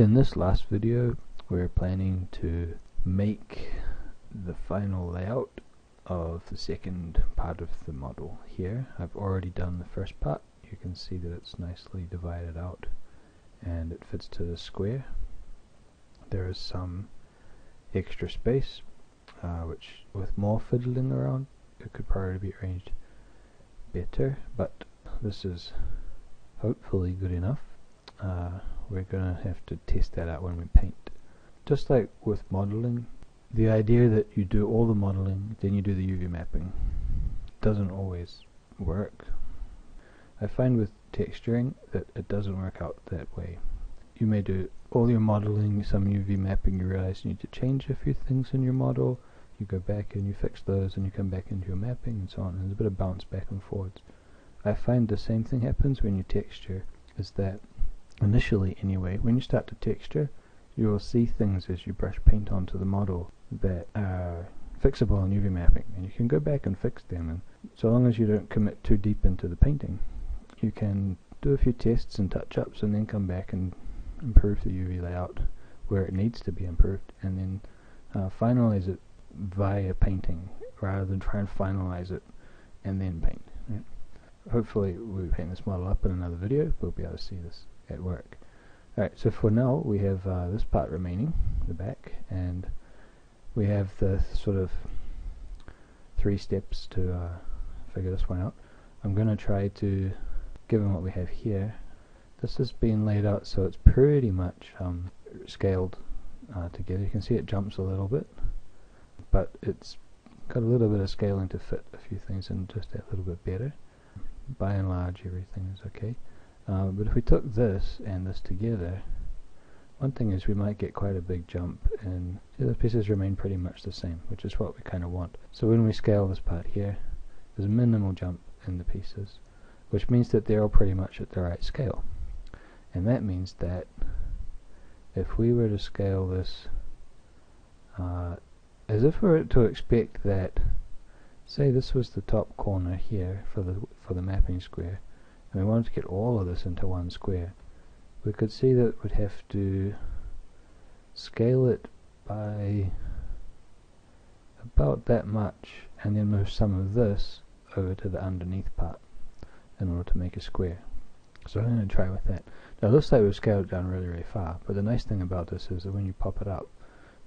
In this last video, we're planning to make the final layout of the second part of the model here. I've already done the first part. You can see that it's nicely divided out and it fits to the square. There is some extra space, which with more fiddling around, it could probably be arranged better, but this is hopefully good enough. We're gonna have to test that out when we paint. Just like with modeling, the idea that you do all the modeling, then you do the UV mapping, doesn't always work. I find with texturing that it doesn't work out that way. You may do all your modeling, some UV mapping, you realize you need to change a few things in your model, you go back and you fix those and you come back into your mapping and so on, and there's a bit of bounce back and forwards. I find the same thing happens when you texture, is that initially anyway, when you start to texture, you will see things as you brush paint onto the model that are fixable in UV mapping, and you can go back and fix them, and so long as you don't commit too deep into the painting, you can do a few tests and touch-ups and then come back and improve the UV layout where it needs to be improved, and then finalize it via painting rather than try and finalize it and then paint. Right? Hopefully we paint this model up in another video, we'll be able to see this at work. Alright, so for now we have this part remaining, the back, and we have the sort of 3 steps to figure this one out. I'm going to try to, given what we have here, this has been laid out so it's pretty much scaled together. You can see it jumps a little bit, but it's got a little bit of scaling to fit a few things in just that little bit better. By and large everything is okay. But if we took this and this together, one thing is we might get quite a big jump, and the other pieces remain pretty much the same, which is what we kind of want. So when we scale this part here, there's a minimal jump in the pieces, which means that they're all pretty much at the right scale. And that means that if we were to scale this as if we were to expect that, say this was the top corner here for the mapping square, and we wanted to get all of this into one square, we could see that we'd have to scale it by about that much and then move some of this over to the underneath part in order to make a square. So I'm going to try with that. Now it looks like we've scaled it down really, really far, but the nice thing about this is that when you pop it up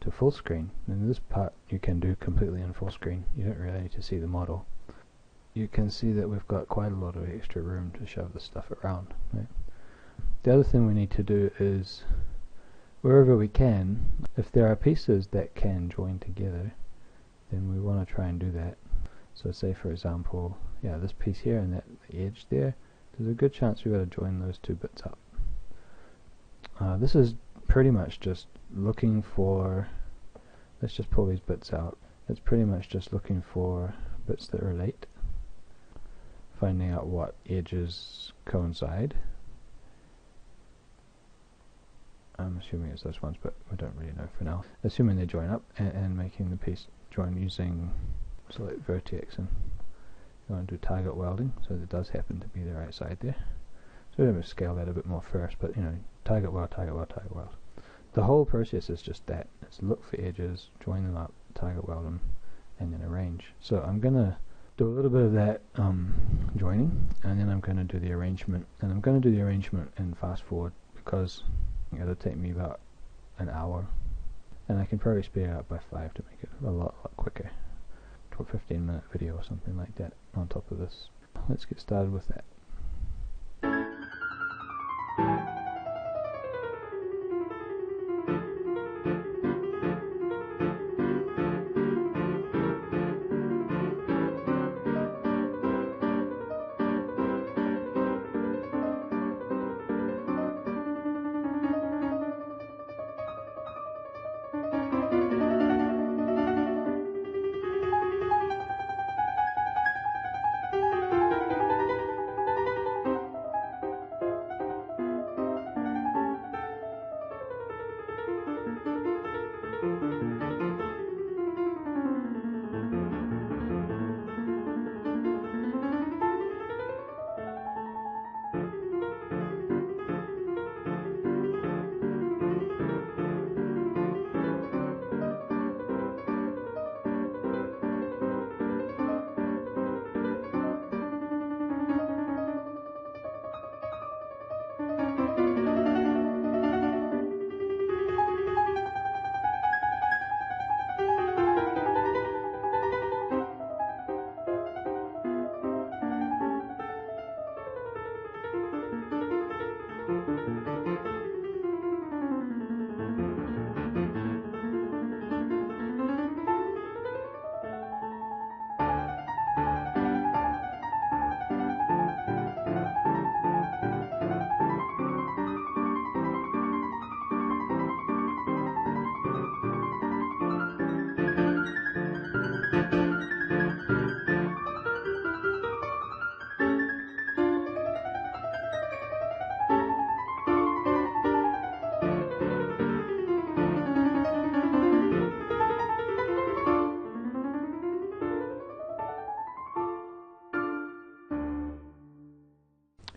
to full screen, then this part you can do completely in full screen. You don't really need to see the model. You can see that we've got quite a lot of extra room to shove the stuff around. Right? The other thing we need to do is, wherever we can, if there are pieces that can join together, then we want to try and do that. So say for example, yeah, this piece here and that edge there, there's a good chance we've got to join those two bits up. This is pretty much just looking for, let's just pull these bits out, it's pretty much just looking for bits that relate, finding out what edges coincide. I'm assuming it's those ones, but we don't really know for now. Assuming they join up and making the piece join using select vertex, and you want to do target welding, so it does happen to be the right side there. So we're going to scale that a bit more first, but you know, target weld, target weld, target weld. The whole process is just that. It's look for edges, join them up, target weld them, and then arrange. So I'm going to do a little bit of that joining, and then I'm going to do the arrangement. And I'm going to do the arrangement in fast forward because it'll take me about an hour, and I can probably speed it up by 5 to make it a lot quicker. To a 15-minute video or something like that on top of this. Let's get started with that.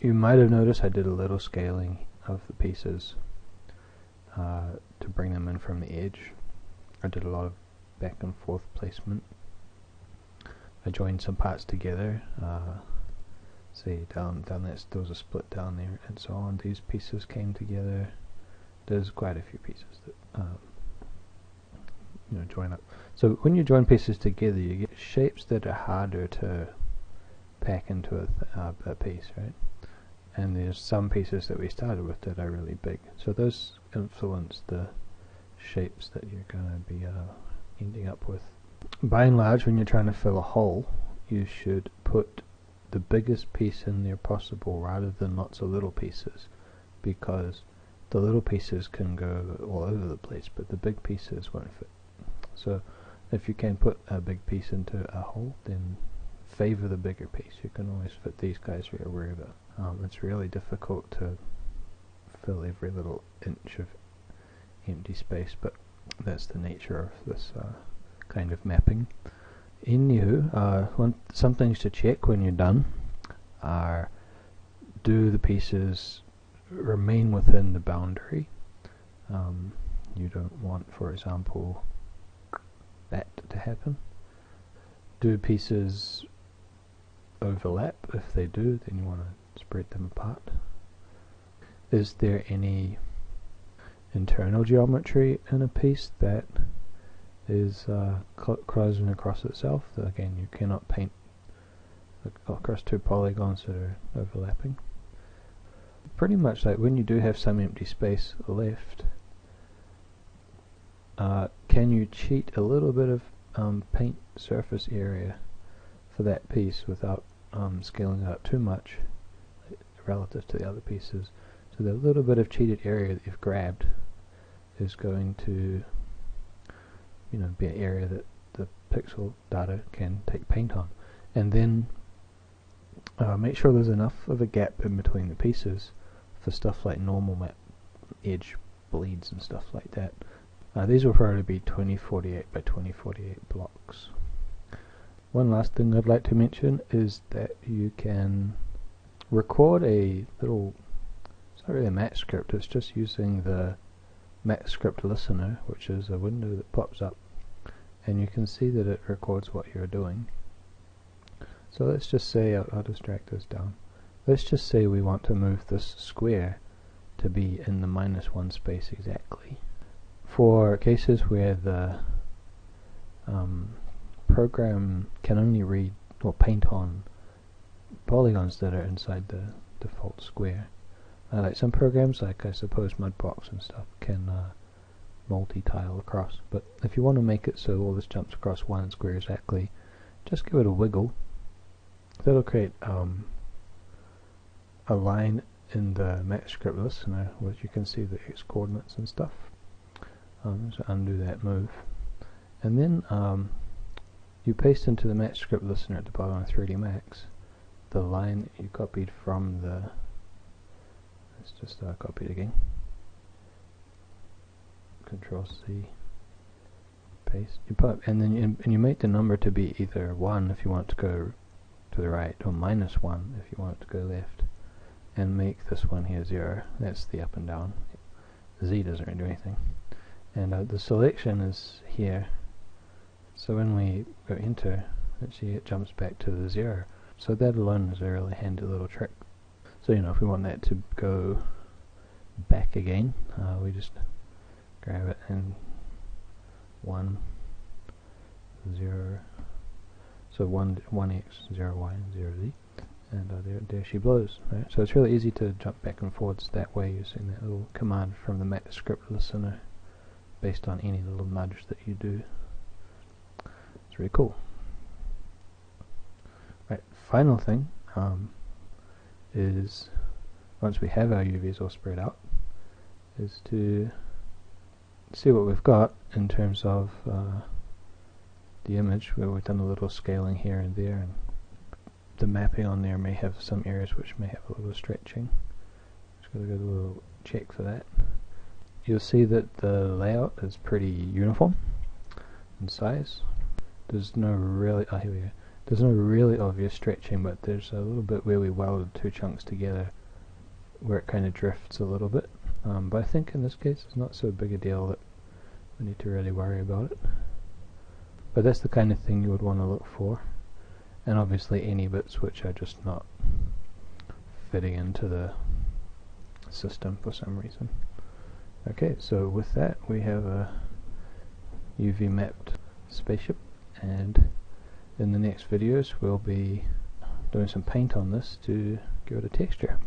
You might have noticed I did a little scaling of the pieces to bring them in from the edge. I did a lot of back and forth placement. I joined some parts together. See down there there was a split down there and so on. These pieces came together. There's quite a few pieces that join up. So when you join pieces together, you get shapes that are harder to pack into a piece, right? And there's some pieces that we started with that are really big. So those influence the shapes that you're going to be ending up with. By and large, when you're trying to fill a hole, you should put the biggest piece in there possible rather than lots of little pieces, because the little pieces can go all over the place, but the big pieces won't fit. So if you can put a big piece into a hole, then favor the bigger piece. You can always fit these guys wherever. It's really difficult to fill every little inch of empty space, but that's the nature of this kind of mapping. Some things to check when you're done are, do the pieces remain within the boundary? You don't want, for example, that to happen. Do pieces overlap? If they do, then you want to spread them apart. Is there any internal geometry in a piece that is closing across itself? Again, you cannot paint across two polygons that are overlapping. Pretty much like when you do have some empty space left, can you cheat a little bit of paint surface area for that piece without scaling it up too much relative to the other pieces? So the little bit of cheated area that you've grabbed is going to be an area that the pixel data can take paint on. And then make sure there's enough of a gap in between the pieces for stuff like normal map edge bleeds and stuff like that. These will probably be 2048 by 2048 blocks. One last thing I'd like to mention is that you can record a little, it's not really a match script, it's just using the match script listener, which is a window that pops up, and you can see that it records what you're doing. So let's just say, I'll just drag this down, let's just say we want to move this square to be in the -1 space exactly. For cases where the program can only read or paint on polygons that are inside the default square, like some programs, like I suppose Mudbox and stuff, can multi-tile across. But if you want to make it so all this jumps across one square exactly, just give it a wiggle. That'll create a line in the match script listener where you can see the X coordinates and stuff. So undo that move, and then you paste into the match script listener at the bottom of 3D Max the line you copied from the, let's just copy it again, Control C, paste, and then you make the number to be either 1 if you want to go to the right, or -1 if you want it to go left, and make this one here 0. That's the up and down. Z doesn't really do anything. And the selection is here, so when we go enter, let's see, it jumps back to the 0. So that alone is a really handy little trick. So if we want that to go back again, we just grab it and 1, 0, so 1x, 0y, and 0z, and there she blows. Right? So it's really easy to jump back and forwards that way using that little command from the match script listener, based on any little nudge that you do. It's really cool. Right, final thing is, once we have our UVs all spread out, is to see what we've got in terms of the image, where we've done a little scaling here and there, and the mapping on there may have some areas which may have a little stretching. Just got to go to a little check for that. You'll see that the layout is pretty uniform in size. There's no really, here we go. There's no really obvious stretching, but there's a little bit where we welded two chunks together where it kind of drifts a little bit. But I think in this case it's not so big a deal that we need to really worry about it. But that's the kind of thing you would want to look for. And obviously any bits which are just not fitting into the system for some reason. Okay, so with that we have a UV mapped spaceship, and in the next videos we'll be doing some paint on this to give it a texture.